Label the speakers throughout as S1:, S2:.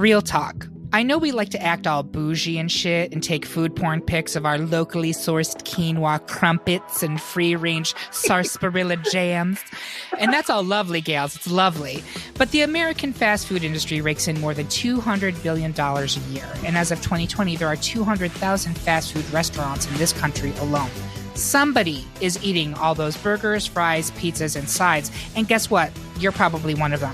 S1: Real talk. I know we like to act all bougie and shit and take food porn pics of our locally sourced quinoa crumpets and free-range sarsaparilla jams. And that's all lovely, gals. It's lovely. But the American fast food industry rakes in more than $200 billion a year. And as of 2020, there are 200,000 fast food restaurants in this country alone. Somebody is eating all those burgers, fries, pizzas, and sides. And guess what? You're probably one of them.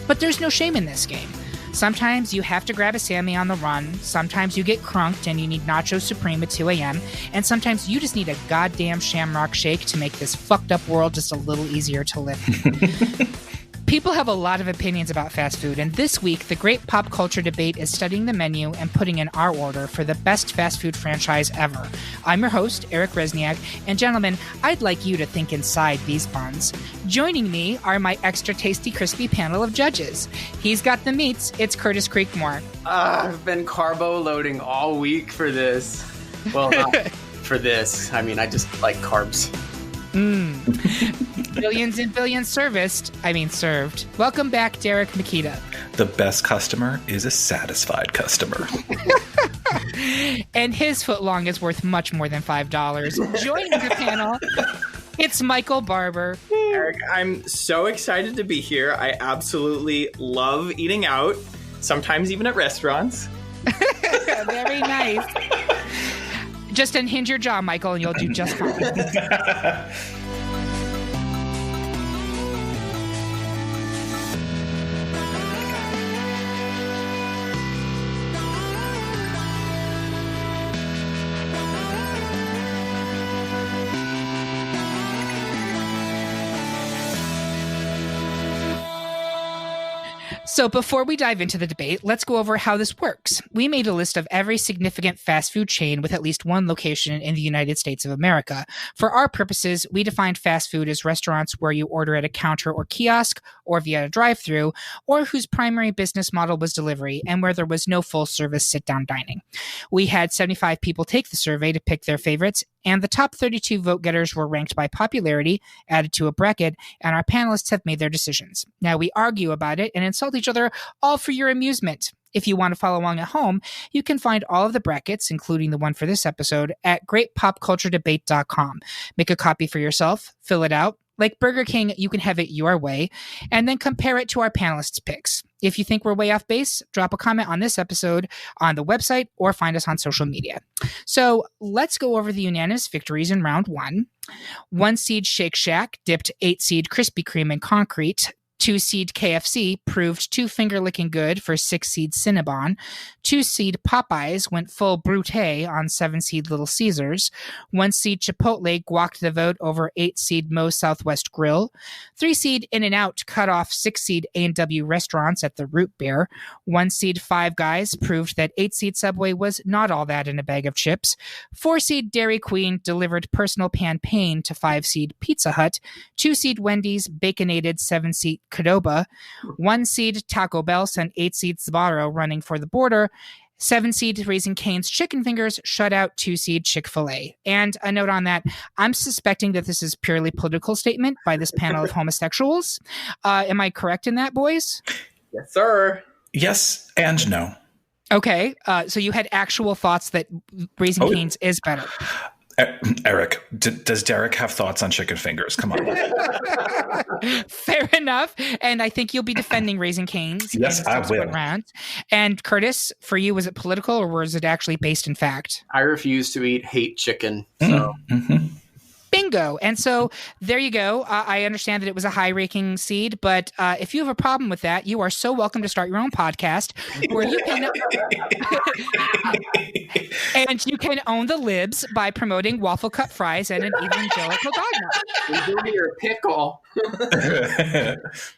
S1: But there's no shame in this game. Sometimes you have to grab a Sammy on the run. Sometimes you get crunked and you need Nacho Supreme at 2 a.m. And sometimes you just need a goddamn Shamrock Shake to make this fucked up world just a little easier to live in. People have a lot of opinions about fast food, and this week, the Great Pop Culture Debate is studying the menu and putting in our order for the best fast food franchise ever. I'm your host, Eric Resniak, and gentlemen, I'd like you to think inside these buns. Joining me are my extra tasty, crispy panel of judges. He's got the meats. It's Curtis Creekmore.
S2: I've been carbo loading all week for this. Well, not for this. I mean, I just like carbs.
S1: Billions and billions served. Welcome back, Derek Makita.
S3: The best customer is a satisfied customer.
S1: And his footlong is worth much more than $5. Joining the panel, it's Michael Barber.
S4: Eric, I'm so excited to be here. I absolutely love eating out, sometimes even at restaurants.
S1: Very nice. Just unhinge your jaw, Michael, and you'll do just fine. So before we dive into the debate, let's go over how this works. We made a list of every significant fast food chain with at least one location in the United States of America. For our purposes, we defined fast food as restaurants where you order at a counter or kiosk or via a drive-thru, or whose primary business model was delivery and where there was no full-service sit-down dining. We had 75 people take the survey to pick their favorites, and the top 32 vote-getters were ranked by popularity, added to a bracket, and our panelists have made their decisions. Now, we argue about it and insult each other, all for your amusement. If you want to follow along at home, you can find all of the brackets, including the one for this episode, at greatpopculturedebate.com. Make a copy for yourself, fill it out. Like Burger King, you can have it your way, and then compare it to our panelists' picks. If you think we're way off base, drop a comment on this episode on the website or find us on social media. So let's go over the unanimous victories in round one. 1-seed Shake Shack dipped 8-seed Krispy Kreme in concrete. 2-seed KFC proved 2-finger licking good for 6-seed Cinnabon. 2-seed Popeyes went full brute on 7-seed Little Caesars. 1-seed Chipotle guacked the vote over 8-seed Moe's Southwest Grill. 3-seed In-N-Out cut off 6-seed A&W restaurants at the Root Beer. 1-seed Five Guys proved that 8-seed Subway was not all that in a bag of chips. 4-seed Dairy Queen delivered personal pan pain to 5-seed Pizza Hut. 2-seed Wendy's baconated 7-seed Qdoba. 1-seed Taco Bell sent 8-seed Sbarro running for the border. 7-seed Raising Cane's Chicken Fingers shut out 2-seed Chick-fil-A. And a note on that, I'm suspecting that this is purely political statement by this panel of homosexuals. Am I correct in that, boys?
S4: Yes, sir.
S3: Yes and no.
S1: Okay, so you had actual thoughts that Raising Cane's is better.
S3: Eric, does Derek have thoughts on chicken fingers? Come on.
S1: Fair enough. And I think you'll be defending Raising Cane's.
S3: Yes, I will.
S1: Round. And Curtis, for you, was it political or was it actually based in fact?
S2: I refuse to hate chicken. So.
S3: Mm-hmm.
S1: Bingo. And so there you go. I understand that it was a high-ranking seed, but if you have a problem with that, you are so welcome to start your own podcast where you can and you can own the libs by promoting waffle cut fries and an evangelical dogma.
S2: Enjoy your pickle.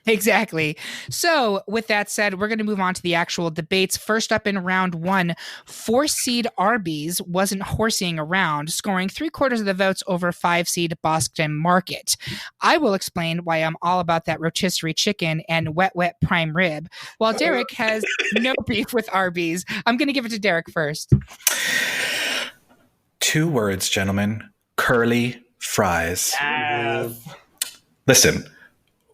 S1: Exactly. So with that said, we're going to move on to the actual debates. First up in round one, 4-seed Arby's wasn't horsing around, scoring 3/4 of the votes over 5-seed Boston Market. I will explain why I'm all about that rotisserie chicken and wet prime rib, while Derek has no beef with Arby's. I'm going to give it to Derek first.
S3: 2 words, gentlemen. Curly fries. Listen,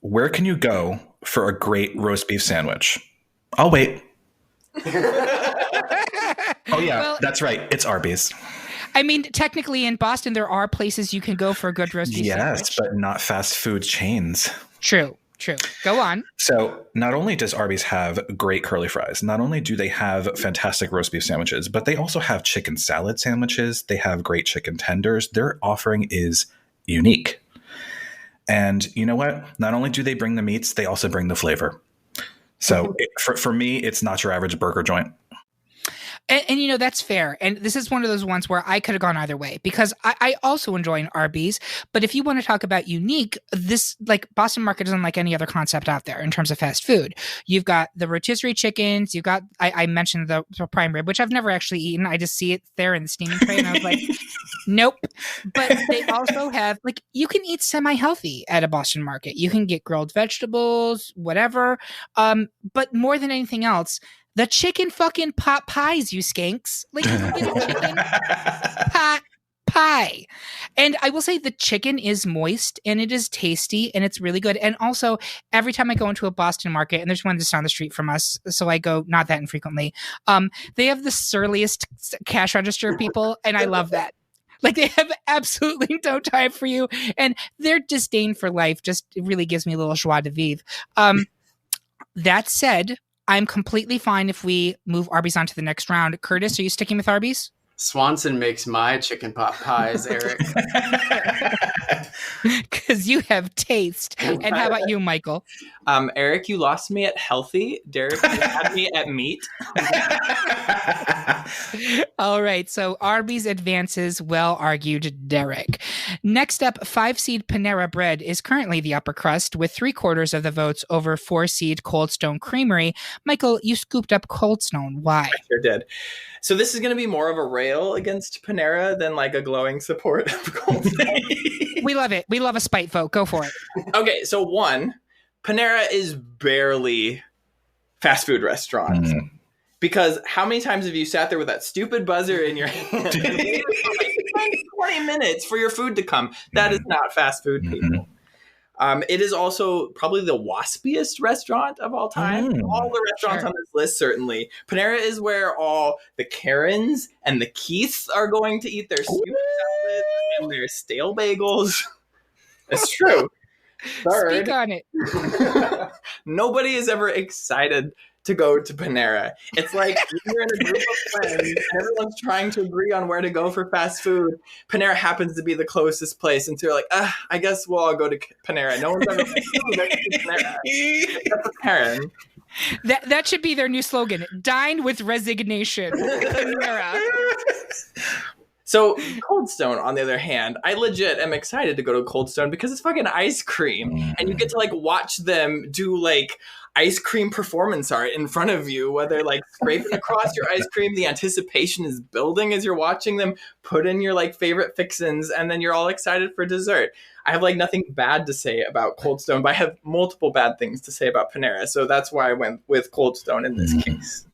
S3: where can you go for a great roast beef sandwich? I'll wait. Oh yeah,
S1: Well,
S3: that's right. It's Arby's.
S1: I mean, technically in Boston, there are places you can go for a good roast beef
S3: Yes,
S1: sandwich.
S3: but not fast food chains.
S1: True. Go on.
S3: So not only does Arby's have great curly fries, not only do they have fantastic roast beef sandwiches, but they also have chicken salad sandwiches. They have great chicken tenders. Their offering is unique. And you know what? Not only do they bring the meats, they also bring the flavor. So for me, it's not your average burger joint.
S1: And you know, that's fair. And this is one of those ones where I could have gone either way because I also enjoy an Arby's. But if you want to talk about unique, this like Boston Market isn't like any other concept out there in terms of fast food. You've got the rotisserie chickens. You've got, I mentioned the prime rib, which I've never actually eaten. I just see it there in the steaming tray. And I was like, nope. But they also have, like, you can eat semi-healthy at a Boston Market. You can get grilled vegetables, whatever. But more than anything else, the chicken fucking pot pies, you skanks. Like, you can get a chicken pot pie. And I will say the chicken is moist and it is tasty and it's really good. And also, every time I go into a Boston Market, and there's one just down the street from us, so I go not that infrequently, they have the surliest cash register people, and I love that. Like, they have absolutely no time for you, and their disdain for life just really gives me a little joie de vivre. That said, I'm completely fine if we move Arby's on to the next round. Curtis, are you sticking with Arby's?
S2: Swanson makes my chicken pot pies, Eric.
S1: Because you have taste. And how about you, Michael?
S4: Eric, you lost me at healthy. Derek, you had me at meat.
S1: All right, so Arby's advances, well argued, Derek. Next up, 5-seed Panera Bread is currently the upper crust with 3/4 of the votes over 4-seed Cold Stone Creamery. Michael, you scooped up Cold Stone. Why?
S4: I sure did. So this is going to be more of a rail against Panera than like a glowing support of Cold Stone.
S1: We love it. We love a spite vote. Go for it.
S4: Okay, so one, Panera is barely fast food restaurants. Because how many times have you sat there with that stupid buzzer in your hand and waited for like 10 to 20 minutes for your food to come? That is not fast food, people. It is also probably the waspiest restaurant of all time. All the restaurants on this list, certainly. Panera is where all the Karens and the Keiths are going to eat their stupid salads and their stale bagels. It's true. Third,
S1: Speak on it.
S4: nobody is ever excited to go to Panera. It's like you're in a group of friends and everyone's trying to agree on where to go for fast food. Panera happens to be the closest place, and so you're like, I guess we'll all go to Panera. No one's ever like, let's do Panera. Except for Karen.
S1: That should be their new slogan. Dine with resignation. Panera.
S4: So Cold Stone, on the other hand, I legit am excited to go to Cold Stone because it's fucking ice cream. And you get to like watch them do like ice cream performance art in front of you, where they're like scraping across your ice cream. The anticipation is building as you're watching them put in your like favorite fixins, and then you're all excited for dessert. I have like nothing bad to say about Cold Stone, but I have multiple bad things to say about Panera. So that's why I went with Cold Stone in this case.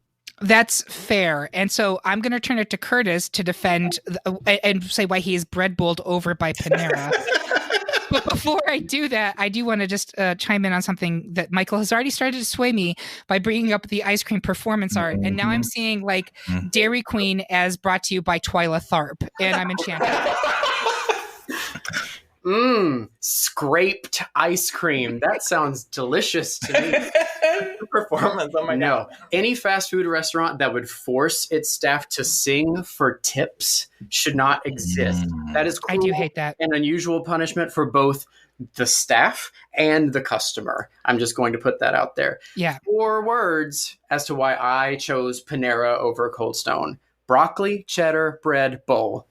S1: That's fair. And so I'm going to turn it to Curtis to defend and say why he is bread bowled over by Panera. But before I do that, I do want to just chime in on something that Michael has already started to sway me by bringing up the ice cream performance art. And now I'm seeing like Dairy Queen as brought to you by Twyla Tharp. And I'm enchanted.
S2: Scraped ice cream. That sounds delicious to me.
S4: Performance. Oh my God.
S2: Any fast food restaurant that would force its staff to sing for tips should not exist. That is cruel
S1: I do hate that.
S2: and unusual punishment for both the staff and the customer. I'm just going to put that out there.
S1: Yeah.
S2: 4 words as to why I chose Panera over Cold Stone. Broccoli, cheddar, bread, bowl.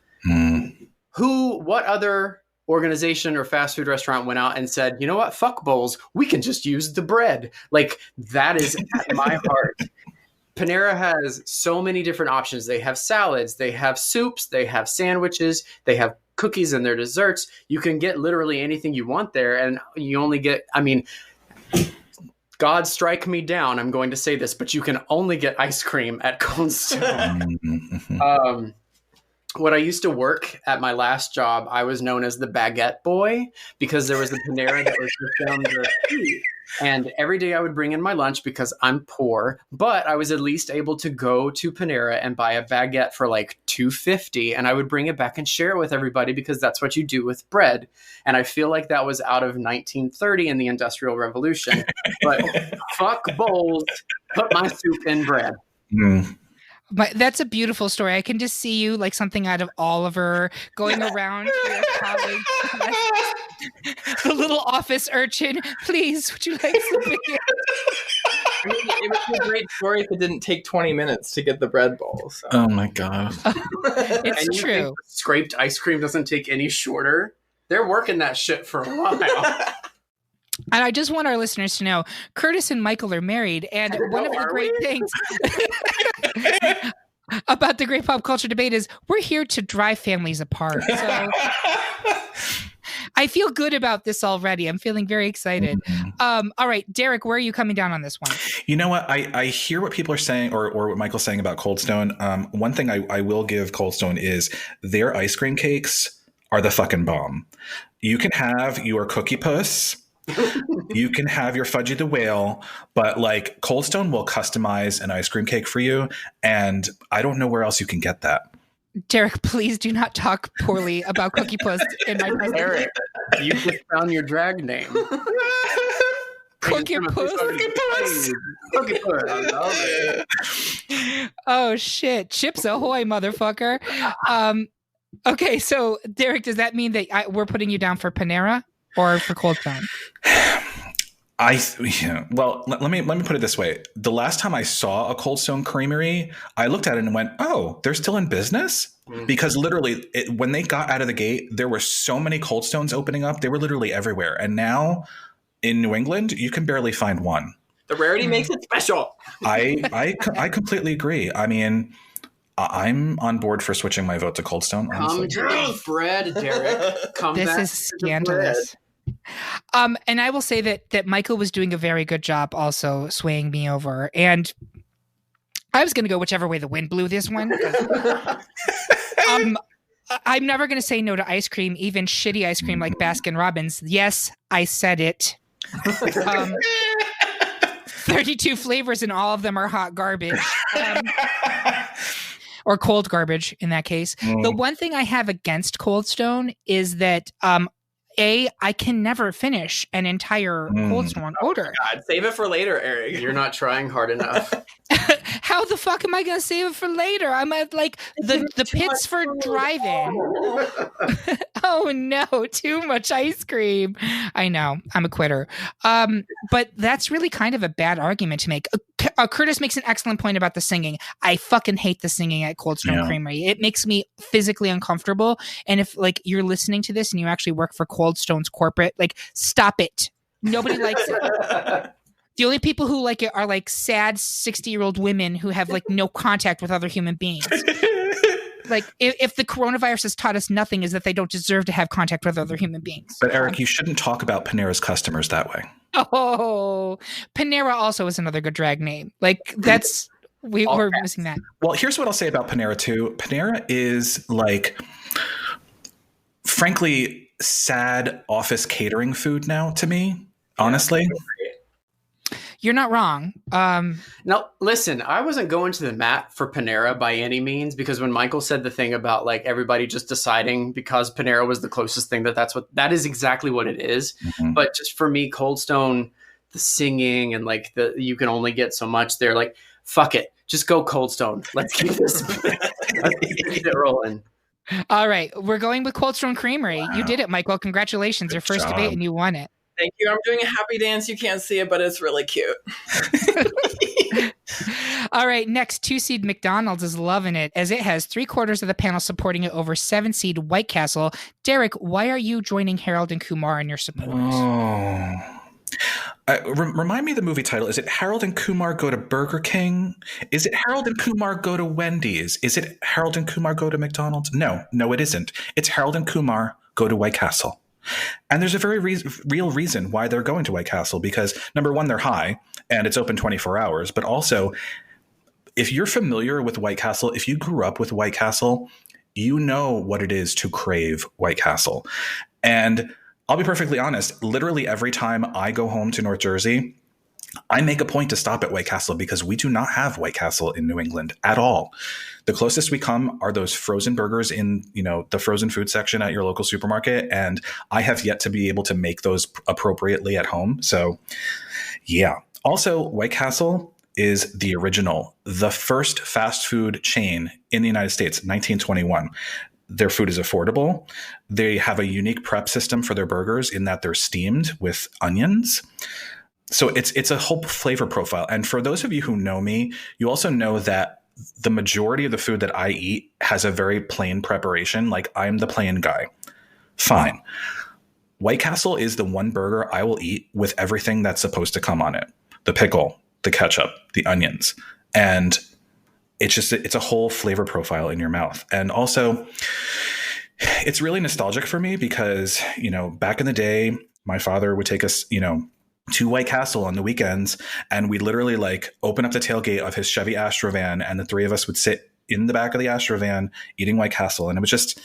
S2: What other organization or fast food restaurant went out and said, you know what, fuck bowls, we can just use the bread? Like, that is at my heart. Panera has so many different options. They have salads, they have soups, they have sandwiches, they have cookies and their desserts. You can get literally anything you want there, and you only get, I mean, God strike me down, I'm going to say this, but you can only get ice cream at Cold Stone. when I used to work at my last job, I was known as the baguette boy because there was a Panera that was just down the street. And every day I would bring in my lunch because I'm poor, but I was at least able to go to Panera and buy a baguette for like $2.50, and I would bring it back and share it with everybody because that's what you do with bread. And I feel like that was out of 1930 in the Industrial Revolution. But fuck bowls, put my soup in bread.
S3: Mm.
S1: But that's a beautiful story. I can just see you like something out of Oliver going around to your colleagues. The little office urchin. Please, would you like some baguette?
S4: I mean, it would be a great story if it didn't take 20 minutes to get the bread bowl. So.
S3: Oh my God.
S1: It's
S2: And you
S1: true.
S2: think scraped ice cream doesn't take any shorter? They're working that shit for a while.
S1: And I just want our listeners to know, Curtis and Michael are married, and one of the great things about the Great Pop Culture Debate is we're here to drive families apart. So I feel good about this already. I'm feeling very excited.
S3: Mm-hmm.
S1: All right, Derek, where are you coming down on this one?
S3: You know what? I hear what people are saying or what Michael's saying about Cold Stone. One thing I will give Cold Stone is their ice cream cakes are the fucking bomb. You can have your Cookie Puss. You can have your Fudgy the Whale, but like Cold Stone will customize an ice cream cake for you. And I don't know where else you can get that.
S1: Derek, please do not talk poorly about Cookie Puss in my presence.
S2: Eric, you just found your drag name.
S1: Cookie Puss.
S2: Cookie Puss. I love it.
S1: Oh shit! Chips ahoy, motherfucker! Okay, so Derek, does that mean that we're putting you down for Panera or for Cold Stone?
S3: Well, let me put it this way. The last time I saw a Cold Stone Creamery, I looked at it and went, "Oh, they're still in business." Because literally, when they got out of the gate, there were so many Cold Stones opening up. They were literally everywhere, and now in New England, you can barely find one.
S4: The rarity makes it special.
S3: I completely agree. I mean, I'm on board for switching my vote to Cold Stone.
S2: Come to the bread, Derek. Come
S1: This
S2: back
S1: is
S2: to the bread.
S1: scandalous. And I will say that Michael was doing a very good job also swaying me over. And I was going to go whichever way the wind blew this one. I'm never going to say no to ice cream, even shitty ice cream like Baskin Robbins. Yes, I said it. 32 flavors and all of them are hot garbage. Or cold garbage in that case. The one thing I have against Cold Stone is that I can never finish an entire Cold Stone order.
S4: God, save it for later, Eric.
S2: You're not trying hard enough.
S1: How the fuck am I going to save it for later? I'm at like the Pittsford Drive-In. Oh no, too much ice cream. I know, I'm a quitter. But that's really kind of a bad argument to make. Curtis makes an excellent point about the singing. I fucking hate the singing at Cold Stone Creamery. It makes me physically uncomfortable. And if like you're listening to this and you actually work for Cold Stone's corporate, like stop it. Nobody likes it. The only people who like it are like sad 60-year-old women who have like no contact with other human beings. Like if the coronavirus has taught us nothing is that they don't deserve to have contact with other human beings.
S3: But Eric, you shouldn't talk about Panera's customers that way.
S1: Oh, Panera also is another good drag name. Like that's we're missing that.
S3: Well, here's what I'll say about Panera too. Panera is like, frankly, sad office catering food now to me. Honestly.
S1: You're not wrong.
S2: Now, listen, I wasn't going to the mat for Panera by any means, because when Michael said the thing about like everybody just deciding because Panera was the closest thing, that is exactly what it is. Mm-hmm. But just for me, Cold Stone, the singing and like you can only get so much there. Like, fuck it. Just go Cold Stone. Let's keep this keep it rolling.
S1: All right. We're going with Cold Stone Creamery. Wow. You did it, Michael. Congratulations. Good Your first job. Debate and you won it.
S4: Thank you. I'm doing a happy dance. You can't see it, but it's really cute.
S1: All right. Next, 2-seed McDonald's is loving it as it has 3/4 of the panel supporting it over 7-seed White Castle. Derek, why are you joining Harold and Kumar in your support?
S3: Remind me of the movie title. Is it Harold and Kumar Go to Burger King? Is it Harold and Kumar Go to Wendy's? Is it Harold and Kumar Go to McDonald's? No, it isn't. It's Harold and Kumar Go to White Castle. And there's a very real reason why they're going to White Castle, because number one, they're high and it's open 24 hours. But also, if you're familiar with White Castle, if you grew up with White Castle, you know what it is to crave White Castle. And I'll be perfectly honest, literally every time I go home to North Jersey, I make a point to stop at White Castle because we do not have White Castle in New England at all. The closest we come are those frozen burgers in, the frozen food section at your local supermarket. And I have yet to be able to make those appropriately at home. So yeah. Also, White Castle is the original, the first fast food chain in the United States, 1921. Their food is affordable. They have a unique prep system for their burgers in that they're steamed with onions. So it's a whole flavor profile. And for those of you who know me, you also know that the majority of the food that I eat has a very plain preparation. Like, I'm the plain guy. Fine. White Castle is the one burger I will eat with everything that's supposed to come on it. The pickle, the ketchup, the onions. And it's a whole flavor profile in your mouth. And also, it's really nostalgic for me because, back in the day, my father would take us, to White Castle on the weekends, and we'd literally open up the tailgate of his Chevy Astrovan, and the three of us would sit in the back of the Astrovan eating White Castle. And it was just,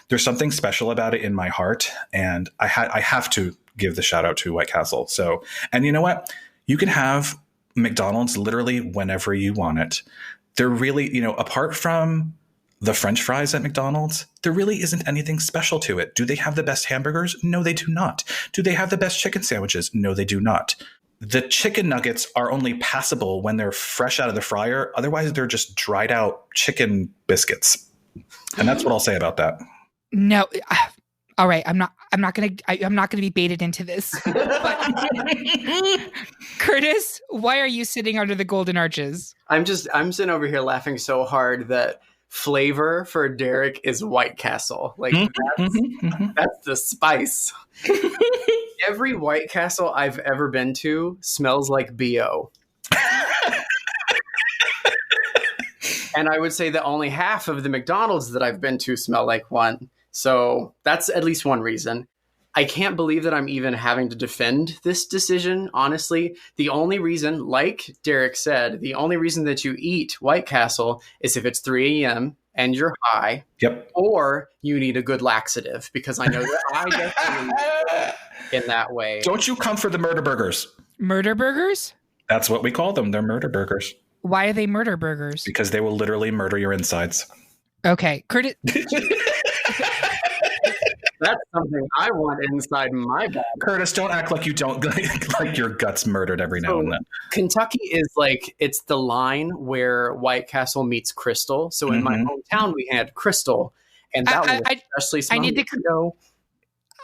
S3: there's something special about it in my heart. And I have to give the shout out to White Castle. So, and you know what? You can have McDonald's literally whenever you want it. They're really, apart from the French fries at McDonald's, there really isn't anything special to it. Do they have the best hamburgers? No, they do not. Do they have the best chicken sandwiches? No, they do not. The chicken nuggets are only passable when they're fresh out of the fryer. Otherwise, they're just dried out chicken biscuits. And that's what I'll say about that.
S1: No. All right. I'm not gonna be baited into this. But, Curtis, why are you sitting under the golden arches?
S2: I'm sitting over here laughing so hard that flavor for Derek is White Castle. That's the spice. Every White Castle I've ever been to smells like BO. And I would say that only half of the McDonald's that I've been to smell like one. So that's at least one reason. I can't believe that I'm even having to defend this decision, honestly. The only reason, like Derek said, the only reason that you eat White Castle is if it's 3 a.m. and you're high.
S3: Yep.
S2: Or you need a good laxative, because I know that I definitely in that way.
S3: Don't you come for the murder burgers?
S1: Murder burgers?
S3: That's what we call them. They're murder burgers.
S1: Why are they murder burgers?
S3: Because they will literally murder your insides.
S1: Okay. Curtis...
S2: That's something I want inside my body.
S3: Curtis, don't act like you don't like your guts murdered every now and then.
S2: Kentucky is it's the line where White Castle meets Crystal. So in my hometown, we had Crystal, and that was especially small.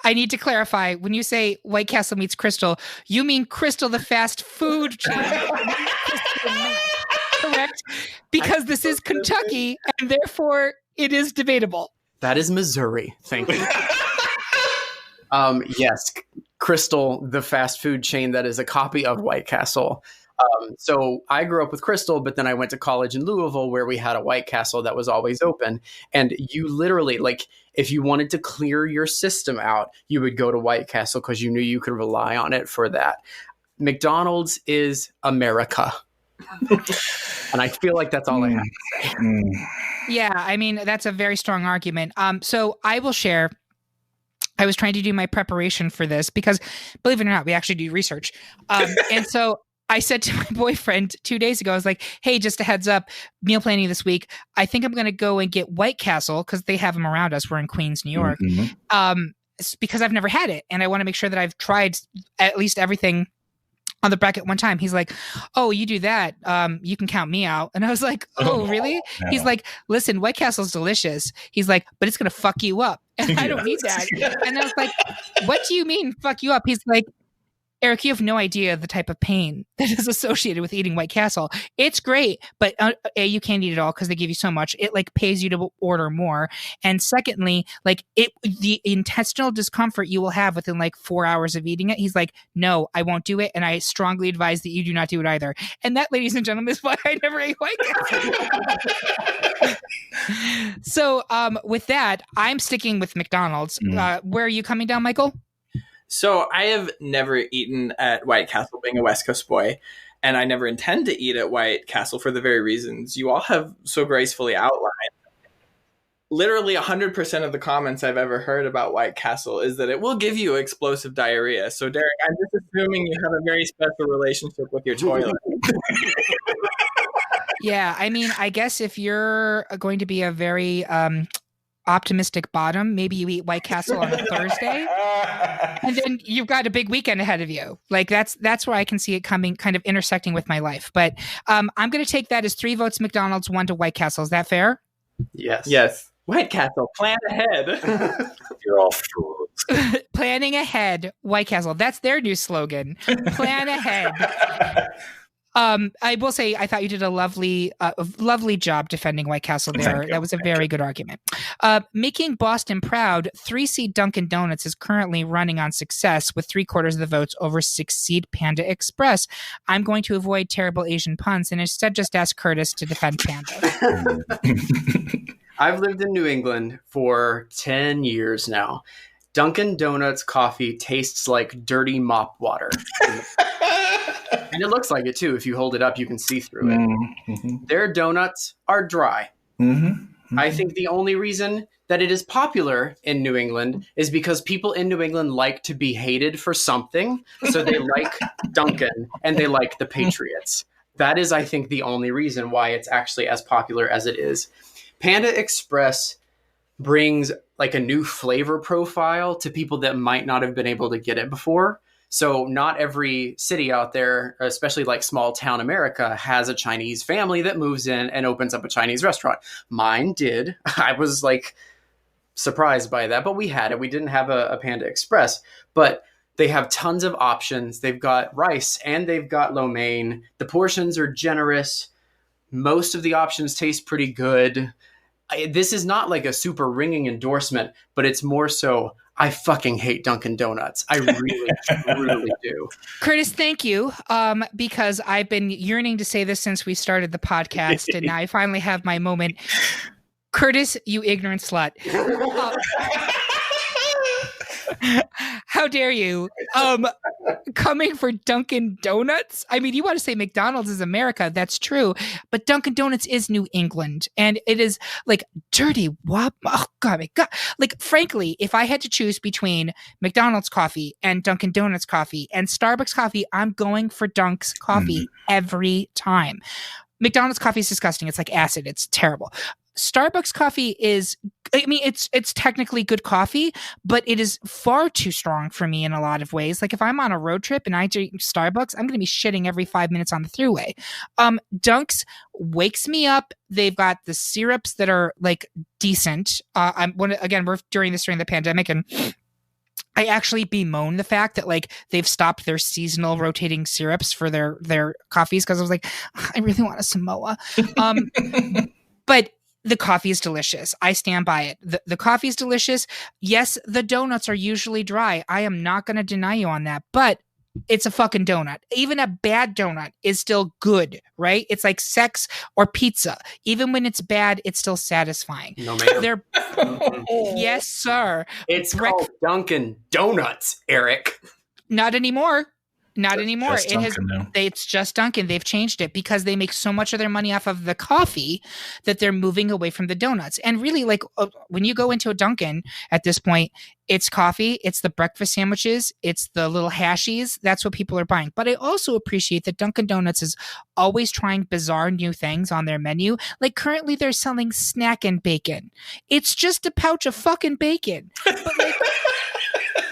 S1: I need to clarify. When you say White Castle meets Crystal, you mean Crystal, the fast food chain. Correct? Because this is Kentucky, and therefore it is debatable.
S2: That is Missouri. Thank you. Yes, Crystal, the fast food chain that is a copy of White Castle. So I grew up with Crystal, but then I went to college in Louisville where we had a White Castle that was always open. And you literally, if you wanted to clear your system out, you would go to White Castle because you knew you could rely on it for that. McDonald's is America. And I feel like that's all I have to say.
S1: Yeah, I mean, that's a very strong argument. So I will share. I was trying to do my preparation for this because, believe it or not, we actually do research. And so I said to my boyfriend 2 days ago, I was like, hey, just a heads up, meal planning this week. I think I'm going to go and get White Castle because they have them around us. We're in Queens, New York. Because I've never had it. And I want to make sure that I've tried at least everything on the bracket one time. He's like, oh, you do that. You can count me out. And I was like, oh, really? No. He's like, listen, White Castle's delicious. He's like, but it's going to fuck you up. And I don't need that. And I was like, what do you mean fuck you up? He's like, Eric, you have no idea the type of pain that is associated with eating White Castle. It's great, but you can't eat it all because they give you so much. It pays you to order more. And secondly, the intestinal discomfort you will have within 4 hours of eating it. He's like, no, I won't do it. And I strongly advise that you do not do it either. And that, ladies and gentlemen, is why I never ate White Castle. So with that, I'm sticking with McDonald's. Where are you coming down, Michael?
S4: So I have never eaten at White Castle, being a West Coast boy, and I never intend to eat at White Castle for the very reasons you all have so gracefully outlined. literally 100% of the comments I've ever heard about White Castle is that it will give you explosive diarrhea. So, Derek, I'm just assuming you have a very special relationship with your toilet.
S1: Yeah, I mean, I guess if you're going to be a very optimistic bottom, maybe you eat White Castle on a Thursday, and then you've got a big weekend ahead of you. Like that's where I can see it coming, kind of intersecting with my life. But I'm going to take that as 3 votes McDonald's, 1 to White Castle. Is that fair?
S2: Yes.
S4: Yes. White Castle, plan ahead.
S3: You're all fools.
S1: Planning ahead, White Castle. That's their new slogan. Plan ahead. I will say, I thought you did a lovely job defending White Castle there. That was a very good argument. Making Boston proud, 3-seed Dunkin' Donuts is currently running on success with 3/4 of the votes over 6-seed Panda Express. I'm going to avoid terrible Asian puns and instead just ask Curtis to defend Panda.
S2: I've lived in New England for 10 years now. Dunkin' Donuts coffee tastes like dirty mop water. And it looks like it too. If you hold it up, you can see through it. Mm-hmm. Their donuts are dry. Mm-hmm. Mm-hmm. I think the only reason that it is popular in New England is because people in New England like to be hated for something. So they like Dunkin' and they like the Patriots. That is, I think, the only reason why it's actually as popular as it is. Panda Express brings like a new flavor profile to people that might not have been able to get it before. So not every city out there, especially like small town America, has a Chinese family that moves in and opens up a Chinese restaurant. Mine did. I was like surprised by that, but we had it. We didn't have a Panda Express, but they have tons of options. They've got rice and they've got lo mein. The portions are generous. Most of the options taste pretty good. This is not like a super ringing endorsement, but it's more so, I fucking hate Dunkin' Donuts. I really, really do.
S1: Curtis, thank you. Because I've been yearning to say this since we started the podcast, and now I finally have my moment. Curtis, you ignorant slut. How dare you? Coming for Dunkin' Donuts? I mean, you want to say McDonald's is America. That's true. But Dunkin' Donuts is New England. And it is like dirty. Oh, God, my God. Like, frankly, if I had to choose between McDonald's coffee and Dunkin' Donuts coffee and Starbucks coffee, I'm going for Dunk's coffee every time. McDonald's coffee is disgusting. It's like acid. It's terrible. Starbucks coffee is, I mean, it's technically good coffee, but it is far too strong for me in a lot of ways. Like if I'm on a road trip and I drink Starbucks, I'm going to be shitting every 5 minutes on the throughway. Dunk's wakes me up. They've got the syrups that are like decent. We're during the pandemic, and I actually bemoan the fact that like they've stopped their seasonal rotating syrups for their coffees, because I was like, I really want a Samoa. But the coffee is delicious. I stand by it. The coffee is delicious. Yes, the donuts are usually dry. I am not going to deny you on that, but it's a fucking donut. Even a bad donut is still good, right? It's like sex or pizza. Even when it's bad, it's still satisfying.
S2: No, ma'am.
S1: They're yes, sir.
S2: It's called Dunkin' Donuts, Eric.
S1: Not anymore. Not anymore.
S3: It's
S1: just Dunkin'. They've changed it because they make so much of their money off of the coffee that they're moving away from the donuts. And really, like when you go into a Dunkin' at this point, it's coffee, it's the breakfast sandwiches, it's the little hashies. That's what people are buying. But I also appreciate that Dunkin' Donuts is always trying bizarre new things on their menu. Like currently they're selling snack and bacon. It's just a pouch of fucking bacon. But like,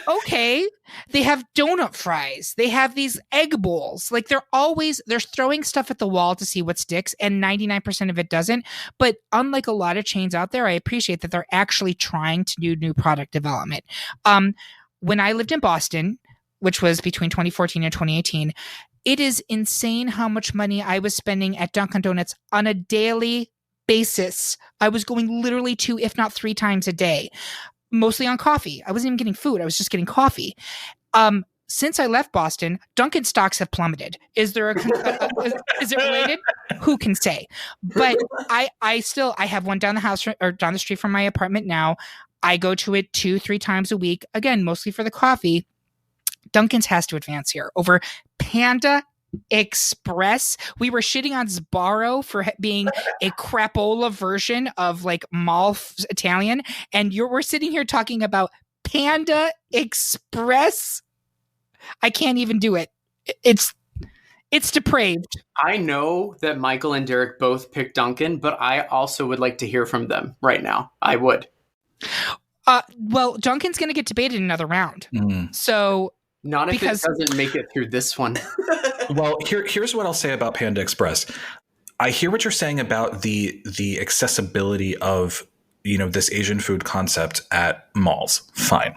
S1: okay, they have donut fries. They have these egg bowls. Like they're throwing stuff at the wall to see what sticks, and 99% of it doesn't. But unlike a lot of chains out there, I appreciate that they're actually trying to do new product development. When I lived in Boston, which was between 2014 and 2018, it is insane how much money I was spending at Dunkin' Donuts on a daily basis. I was going literally 2, if not 3 times a day. Mostly on coffee. I wasn't even getting food. I was just getting coffee. Since I left Boston, Dunkin' stocks have plummeted. Is there is it related? Who can say? But I have one down the street from my apartment now. I go to it 2-3 times a week. Again, mostly for the coffee. Dunkin's has to advance here over Panda Express. We were shitting on Sbarro for being a crapola version of like Italian, and we're sitting here talking about Panda Express. I can't even do it. It's depraved.
S2: I know that Michael and Derek both picked Dunkin', but I also would like to hear from them right now. I would.
S1: Well, Dunkin's going to get debated in another round. So
S2: not if it doesn't make it through this one.
S3: Well, here's what I'll say about Panda Express. I hear what you're saying about the accessibility of, this Asian food concept at malls. Fine.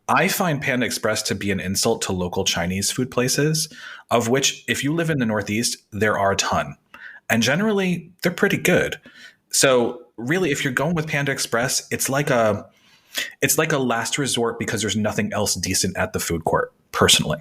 S3: I find Panda Express to be an insult to local Chinese food places, of which, if you live in the Northeast, there are a ton. And generally, they're pretty good. So really, if you're going with Panda Express, it's like a last resort because there's nothing else decent at the food court, personally.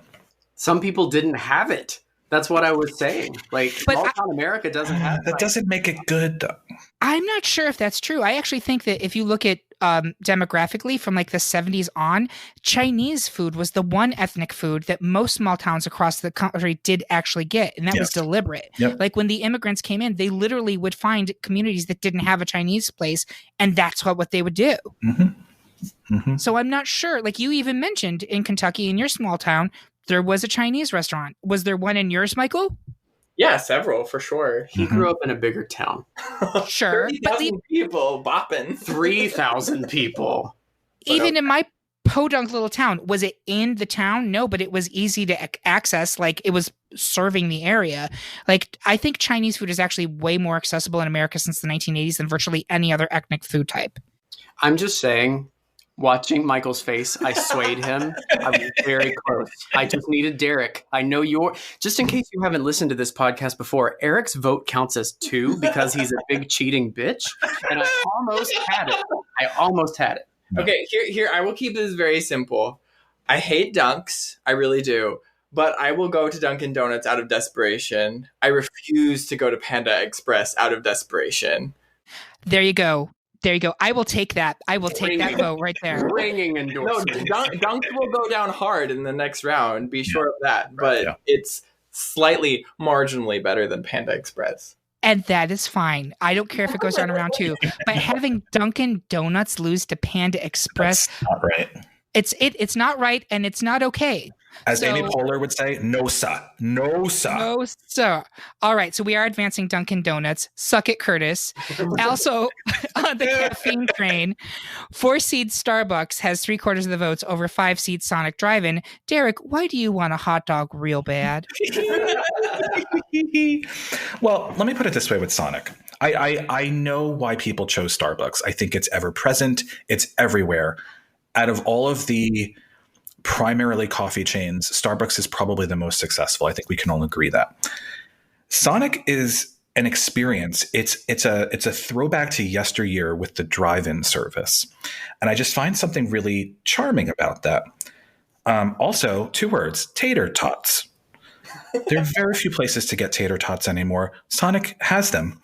S2: Some people didn't have it. That's what I was saying. Like, small town America doesn't have it.
S3: That doesn't make it good, though.
S1: I'm not sure if that's true. I actually think that if you look at demographically from like the 70s on, Chinese food was the one ethnic food that most small towns across the country did actually get. And that was deliberate.
S3: Yep.
S1: Like when the immigrants came in, they literally would find communities that didn't have a Chinese place. And that's what they would do.
S3: Mm-hmm. Mm-hmm.
S1: So I'm not sure. Like you even mentioned in Kentucky, in your small town, there was a Chinese restaurant. Was there one in yours, Michael?
S4: Yeah, several for sure.
S2: He grew up in a bigger town.
S1: Sure.
S4: 30,000 people bopping.
S2: 3,000 people.
S1: Even in my podunk little town, was it in the town? No, but it was easy to access. Like it was serving the area. Like I think Chinese food is actually way more accessible in America since the 1980s than virtually any other ethnic food type.
S2: I'm just saying, watching Michael's face, I swayed him. I was very close. I just needed Derek. I know just in case you haven't listened to this podcast before, Eric's vote counts as 2 because he's a big cheating bitch. And I almost had it.
S4: Okay, here, I will keep this very simple. I hate Dunks. I really do. But I will go to Dunkin' Donuts out of desperation. I refuse to go to Panda Express out of desperation.
S1: There you go. I will take that. I will take that vote right there.
S2: Ringing endorsement.
S4: No, Dunks will go down hard in the next round. Be sure of that. But it's slightly, marginally better than Panda Express.
S1: And that is fine. I don't care if it goes down around 2. But having Dunkin' Donuts lose to Panda Express,
S3: that's not right.
S1: It's not right, and it's not okay.
S3: As Amy Poehler would say, no, sir. No, sir.
S1: No, sir. All right, so we are advancing Dunkin' Donuts. Suck it, Curtis. Also, on the caffeine train, 4-seed Starbucks has 3/4 of the votes over 5-seed Sonic Drive-In. Derek, why do you want a hot dog real bad?
S3: Well, let me put it this way with Sonic. I know why people chose Starbucks. I think it's ever present. It's everywhere. Out of all of the primarily coffee chains, Starbucks is probably the most successful. I think we can all agree that. Sonic is an experience. It's a throwback to yesteryear with the drive-in service. And I just find something really charming about that. Also, 2 words, tater tots. There are very few places to get tater tots anymore. Sonic has them.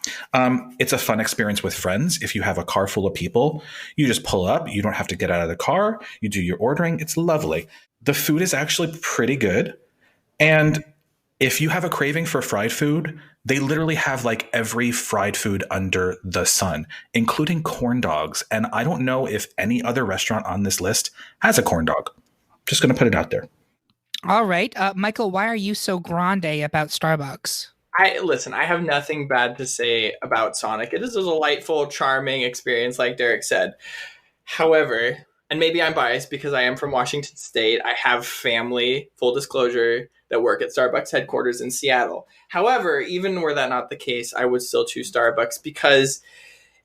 S3: It's a fun experience with friends. If you have a car full of people, you just pull up. You don't have to get out of the car. You do your ordering. It's lovely. The food is actually pretty good. And if you have a craving for fried food, they literally have like every fried food under the sun, including corn dogs. And I don't know if any other restaurant on this list has a corn dog. Just going to put it out there.
S1: All right. Michael, why are you so grande about Starbucks?
S4: I have nothing bad to say about Sonic. It is a delightful, charming experience, like Derek said. However, and maybe I'm biased because I am from Washington State, I have family, full disclosure, that work at Starbucks headquarters in Seattle. However, even were that not the case, I would still choose Starbucks because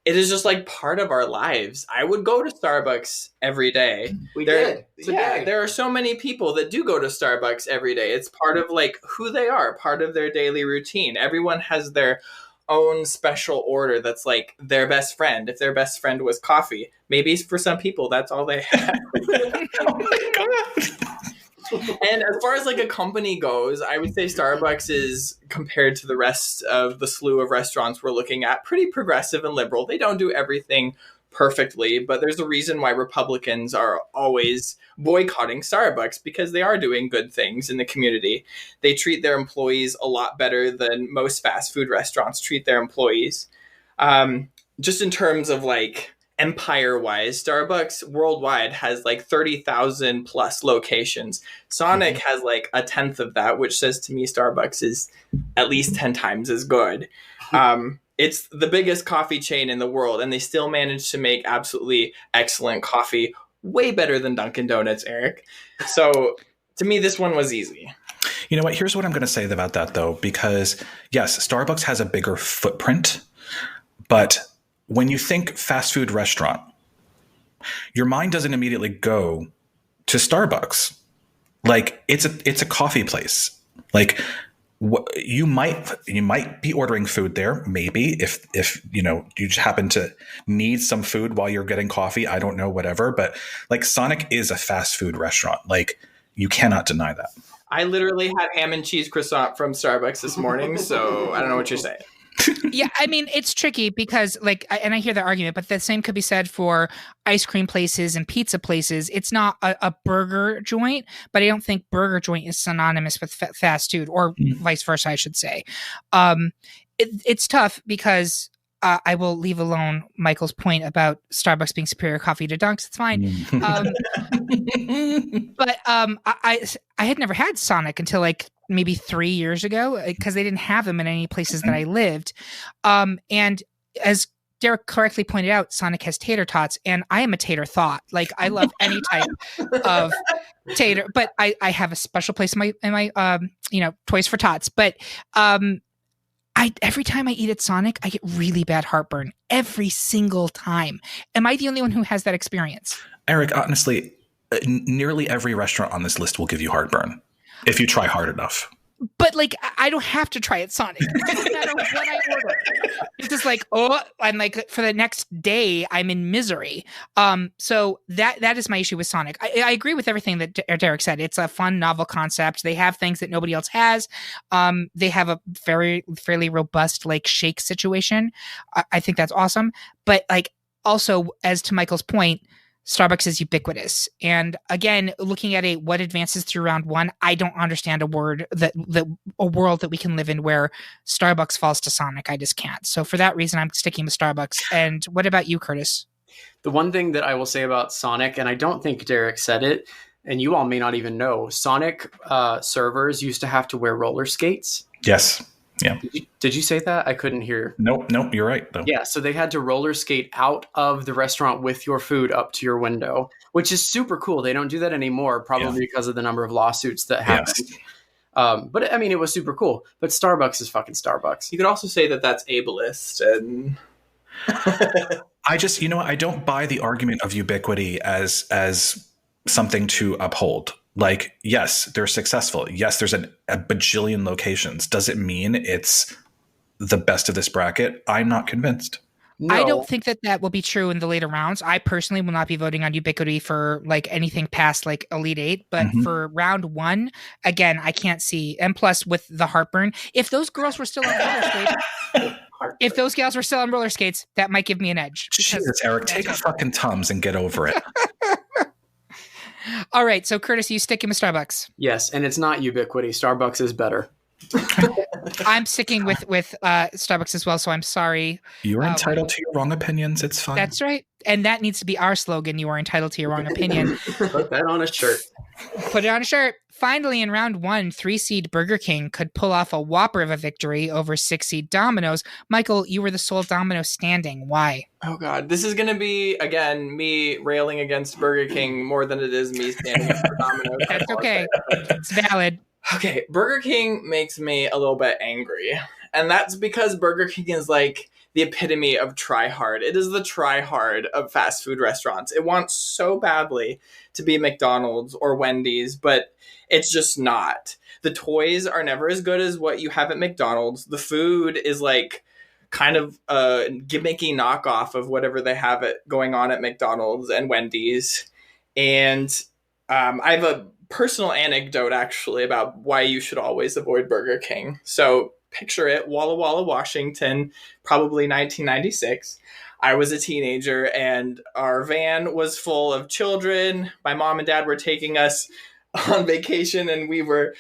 S4: it is just like part of our lives. I would go to Starbucks every day. There are so many people that do go to Starbucks every day. It's part of like who they are, part of their daily routine. Everyone has their own special order that's like their best friend. If their best friend was coffee, maybe for some people that's all they have.
S3: Oh my God.
S4: And as far as like a company goes, I would say Starbucks is, compared to the rest of the slew of restaurants we're looking at, pretty progressive and liberal. They don't do everything perfectly, but there's a reason why Republicans are always boycotting Starbucks, because they are doing good things in the community. They treat their employees a lot better than most fast food restaurants treat their employees. Just in terms of like empire-wise, Starbucks worldwide has like 30,000 plus locations. Sonic has like a tenth of that, which says to me Starbucks is at least 10 times as good. It's the biggest coffee chain in the world, and they still manage to make absolutely excellent coffee, way better than Dunkin' Donuts, Eric. So to me, this one was easy.
S3: You know what? Here's what I'm going to say about that, though, because yes, Starbucks has a bigger footprint, but when you think fast food restaurant, your mind doesn't immediately go to Starbucks. Like it's a coffee place. Like you might be ordering food there, maybe if you just happen to need some food while you're getting coffee. I don't know, whatever. But like Sonic is a fast food restaurant. Like you cannot deny that.
S4: I literally had ham and cheese croissant from Starbucks this morning, so I don't know what you're saying.
S1: Yeah, I mean, it's tricky because, like, and I hear the argument, but the same could be said for ice cream places and pizza places. It's not a burger joint, but I don't think burger joint is synonymous with fast food, or vice versa, I should say. It's tough because I will leave alone Michael's point about Starbucks being superior coffee to Dunks. It's fine. But I had never had Sonic until like maybe 3 years ago, because they didn't have them in any places that I lived. And as Derek correctly pointed out, Sonic has tater tots, and I am a tater thought. Like I love any type of tater, but I have a special place in my Toys for Tots. But every time I eat at Sonic, I get really bad heartburn every single time. Am I the only one who has that experience?
S3: Eric, honestly, nearly every restaurant on this list will give you heartburn if you try hard enough.
S1: But like, I don't have to try at Sonic. It doesn't matter what I order. It's just like, I'm like, for the next day, I'm in misery. So that is my issue with Sonic. I agree with everything that Derek said. It's a fun, novel concept. They have things that nobody else has. They have a fairly robust like shake situation. I think that's awesome. But like, also, as to Michael's point, Starbucks is ubiquitous. And again, looking at what advances through round one, I don't understand a world that we can live in where Starbucks falls to Sonic. I just can't. So for that reason, I'm sticking with Starbucks. And what about you, Curtis?
S2: The one thing that I will say about Sonic, and I don't think Derek said it, and you all may not even know, Sonic servers used to have to wear roller skates.
S3: Yes. Yeah.
S2: Did you say that? I couldn't hear.
S3: Nope. You're right, though.
S2: Yeah, so they had to roller skate out of the restaurant with your food up to your window, which is super cool. They don't do that anymore, probably because of the number of lawsuits that happened. Yes. But I mean, it was super cool. But Starbucks is fucking Starbucks.
S4: You could also say that that's ableist. And
S3: I don't buy the argument of ubiquity as something to uphold. Like, yes, they're successful. Yes, there's a bajillion locations. Does it mean it's the best of this bracket? I'm not convinced.
S1: No. I don't think that will be true in the later rounds. I personally will not be voting on ubiquity for like anything past like Elite Eight. But for round one, again, I can't see. And plus with the heartburn, if those girls were still on roller skates, that might give me an edge.
S3: Jesus, Eric, take a fucking Tums and get over it.
S1: All right, so Curtis, you sticking with Starbucks?
S2: Yes, and it's not ubiquity. Starbucks is better.
S1: I'm sticking with Starbucks as well, so I'm sorry.
S3: You're entitled to your wrong opinions. It's fine.
S1: That's right. And that needs to be our slogan. You are entitled to your wrong opinion.
S2: Put that on a shirt.
S1: Put it on a shirt. Finally, in round one, 3-seed Burger King could pull off a whopper of a victory over 6-seed Domino's. Michael, you were the sole Domino standing. Why?
S4: Oh, God. This is going to be, again, me railing against Burger King more than it is me standing up for Domino's.
S1: That's okay. It's valid.
S4: Okay, Burger King makes me a little bit angry. And that's because Burger King is like the epitome of try hard. It is the try hard of fast food restaurants. It wants so badly to be McDonald's or Wendy's, but it's just not. The toys are never as good as what you have at McDonald's. The food is like kind of a gimmicky knockoff of whatever they have going on at McDonald's and Wendy's. And I have a personal anecdote actually about why you should always avoid Burger King. So picture it, Walla Walla, Washington, probably 1996. I was a teenager and our van was full of children. My mom and dad were taking us on vacation and we were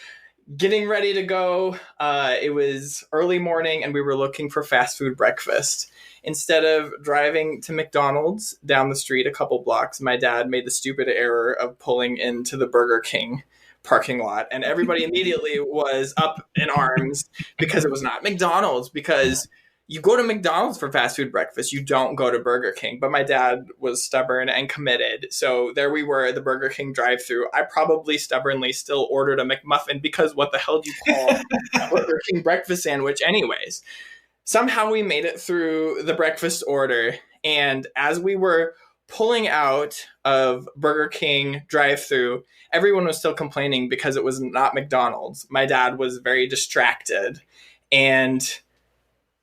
S4: getting ready to go. It was early morning and we were looking for fast food breakfast. Instead of driving to McDonald's down the street a couple blocks, my dad made the stupid error of pulling into the Burger King parking lot. And everybody immediately was up in arms because it was not McDonald's, because you go to McDonald's for fast food breakfast. You don't go to Burger King. But my dad was stubborn and committed. So there we were at the Burger King drive-thru. I probably stubbornly still ordered a McMuffin because what the hell do you call a Burger King breakfast sandwich anyways? Somehow we made it through the breakfast order. And as we were pulling out of Burger King drive-thru, everyone was still complaining because it was not McDonald's. My dad was very distracted. And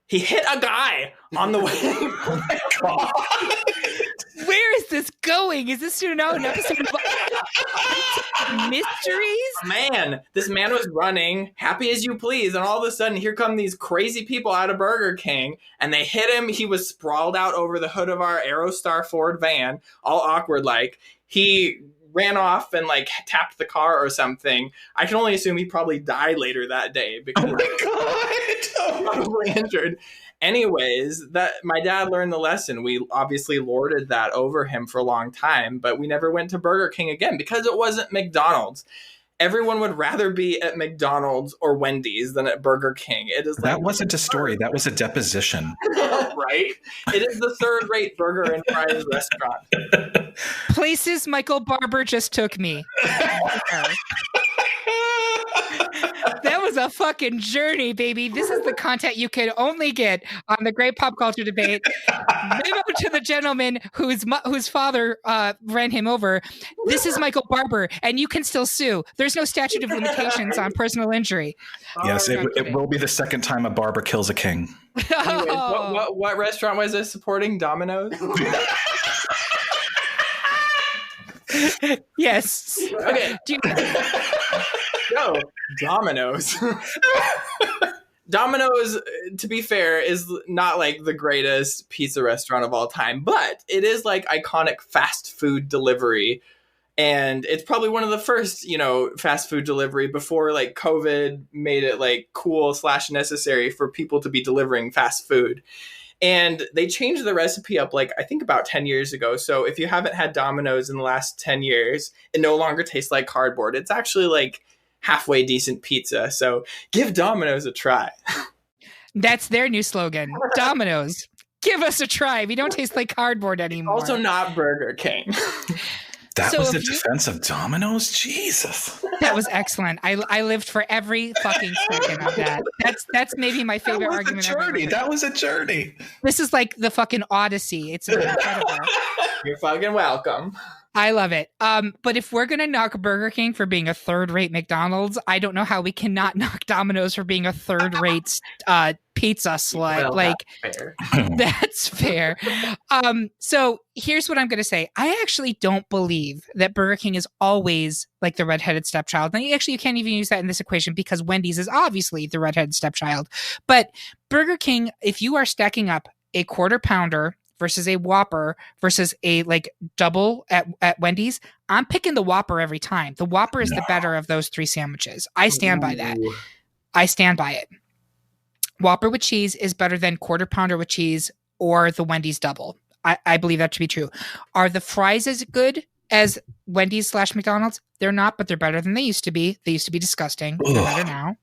S4: he hit a guy on the way. Oh my God.
S1: Where is this going? Is this an episode of Mysteries?
S4: Man, this man was running, happy as you please, and all of a sudden, here come these crazy people out of Burger King, and they hit him. He was sprawled out over the hood of our Aerostar Ford van, all awkward like. He ran off and like tapped the car or something. I can only assume he probably died later that day because
S3: Oh my God.
S4: probably injured. Anyways, that my dad learned the lesson. We obviously lorded that over him for a long time, but we never went to Burger King again because it wasn't McDonald's. Everyone would rather be at McDonald's or Wendy's than at Burger King. It is
S3: That wasn't a story. That was a deposition.
S4: right? It is the third-rate burger and fries restaurant.
S1: Places Michael Barber just took me. That was a fucking journey, baby. This is the content you can only get on the Great Pop Culture Debate. Memo to the gentleman whose father ran him over. This is Michael Barber, and you can still sue. There's no statute of limitations on personal injury.
S3: Yes, it will be the second time a barber kills a king.
S4: Anyways, what restaurant was it supporting? Domino's?
S1: Yes.
S4: Okay. No, Domino's. Domino's, to be fair, is not like the greatest pizza restaurant of all time, but it is like iconic fast food delivery. And it's probably one of the first, fast food delivery before like COVID made it like cool / necessary for people to be delivering fast food. And they changed the recipe up like, I think about 10 years ago. So if you haven't had Domino's in the last 10 years, it no longer tastes like cardboard. It's actually like halfway decent pizza. So give Domino's a try.
S1: That's their new slogan. Domino's, give us a try. We don't taste like cardboard anymore.
S4: Also not Burger King.
S3: That was the defense of Domino's? Jesus.
S1: That was excellent. I lived for every fucking second of that. That's maybe my favorite argument.
S3: That was a journey.
S1: This is like the fucking Odyssey. It's incredible.
S4: You're fucking welcome.
S1: I love it. But if we're gonna knock Burger King for being a third-rate McDonald's, I don't know how we cannot knock Domino's for being a third-rate pizza slut.
S4: Well,
S1: like
S4: that's fair.
S1: That's fair. So here's what I'm gonna say. I actually don't believe that Burger King is always like the redheaded stepchild. And actually, you can't even use that in this equation because Wendy's is obviously the redheaded stepchild. But Burger King, if you are stacking up a quarter pounder versus a Whopper versus a like double at Wendy's, I'm picking the Whopper every time. The Whopper is the better of those three sandwiches. I stand by that. I stand by it. Whopper with cheese is better than quarter pounder with cheese or the Wendy's double. I believe that to be true. Are the fries as good as Wendy's / McDonald's? They're not, but they're better than they used to be. They used to be disgusting. They're better now.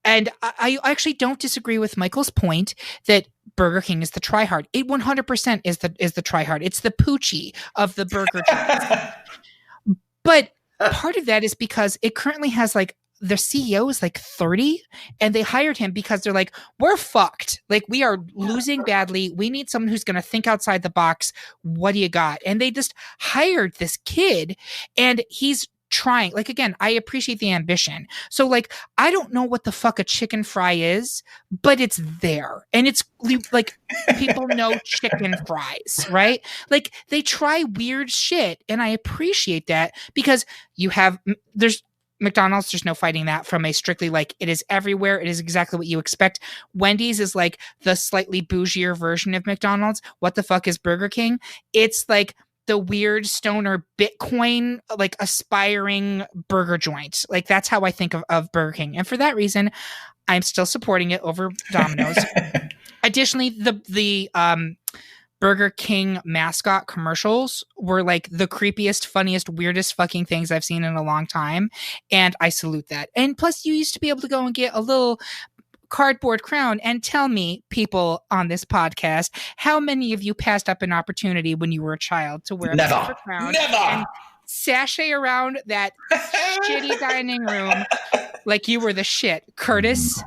S1: And I actually don't disagree with Michael's point that Burger King is the tryhard. It 100% is the tryhard. It's the Poochie of the burger chains. But part of that is because it currently has like the CEO is like 30 and they hired him because they're like, we're fucked. Like we are losing badly. We need someone who's going to think outside the box. What do you got? And they just hired this kid and he's trying. Like, again, I appreciate the ambition. So like, I don't know what the fuck a chicken fry is, but it's there. And it's like, people know chicken fries, right? Like they try weird shit. And I appreciate that because McDonald's, there's no fighting that from a strictly like it is everywhere. It is exactly what you expect. Wendy's is like the slightly bougier version of McDonald's. What the fuck is Burger King? It's like the weird stoner Bitcoin, like aspiring burger joint. Like that's how I think of Burger King. And for that reason, I'm still supporting it over Domino's. Additionally, the Burger King mascot commercials were like the creepiest, funniest, weirdest fucking things I've seen in a long time. And I salute that. And plus you used to be able to go and get a little cardboard crown. And tell me, people on this podcast, how many of you passed up an opportunity when you were a child to wear a cardboard crown and sashay around that shitty dining room like you were the shit? Curtis?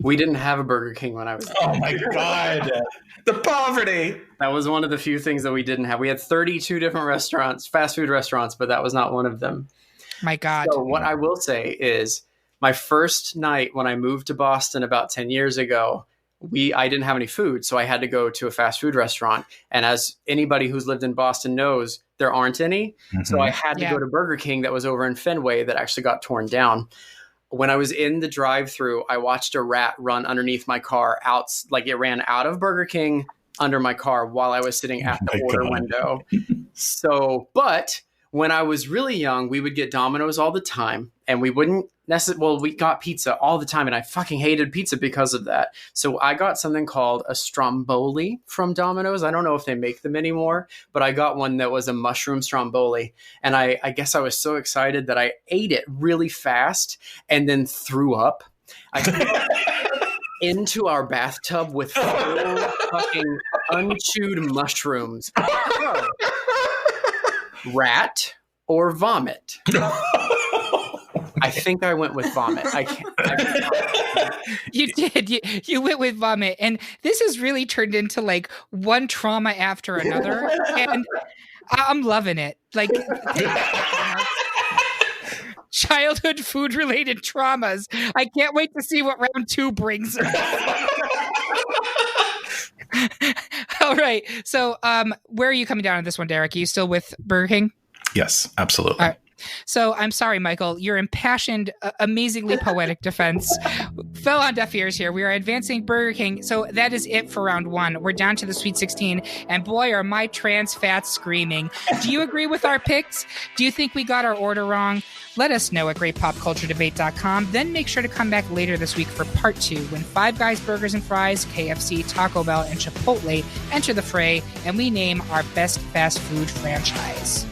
S2: We didn't have a Burger King when I was a kid.
S3: Oh my God. The poverty.
S2: That was one of the few things that we didn't have. We had 32 different restaurants, fast food restaurants, but that was not one of them.
S1: My God.
S2: So what I will say is my first night when I moved to Boston about 10 years ago, I didn't have any food, so I had to go to a fast food restaurant. And as anybody who's lived in Boston knows, there aren't any. Mm-hmm. So I had to go to Burger King that was over in Fenway that actually got torn down. When I was in the drive-thru, I watched a rat run underneath my car out, like it ran out of Burger King under my car while I was sitting at the order window. But when I was really young, we would get Domino's all the time, and we wouldn't we got pizza all the time, and I fucking hated pizza because of that. So I got something called a Stromboli from Domino's. I don't know if they make them anymore, but I got one that was a mushroom Stromboli. And I guess I was so excited that I ate it really fast and then threw up. I threw up into our bathtub with full fucking unchewed mushrooms. Rat or vomit? I think I went with vomit.
S1: You did. You went with vomit. And this has really turned into like one trauma after another. And I'm loving it. Like childhood food related traumas. I can't wait to see what round 2 brings. All right. So where are you coming down on this one, Derek? Are you still with Burger King?
S3: Yes, absolutely.
S1: All right. So I'm sorry, Michael, your impassioned, amazingly poetic defense fell on deaf ears here. We are advancing Burger King. So that is it for round 1. We're down to the Sweet 16. And boy, are my trans fats screaming. Do you agree with our picks? Do you think we got our order wrong? Let us know at greatpopculturedebate.com. Then make sure to come back later this week for part 2 when Five Guys Burgers and Fries, KFC, Taco Bell, and Chipotle enter the fray and we name our best fast food franchise.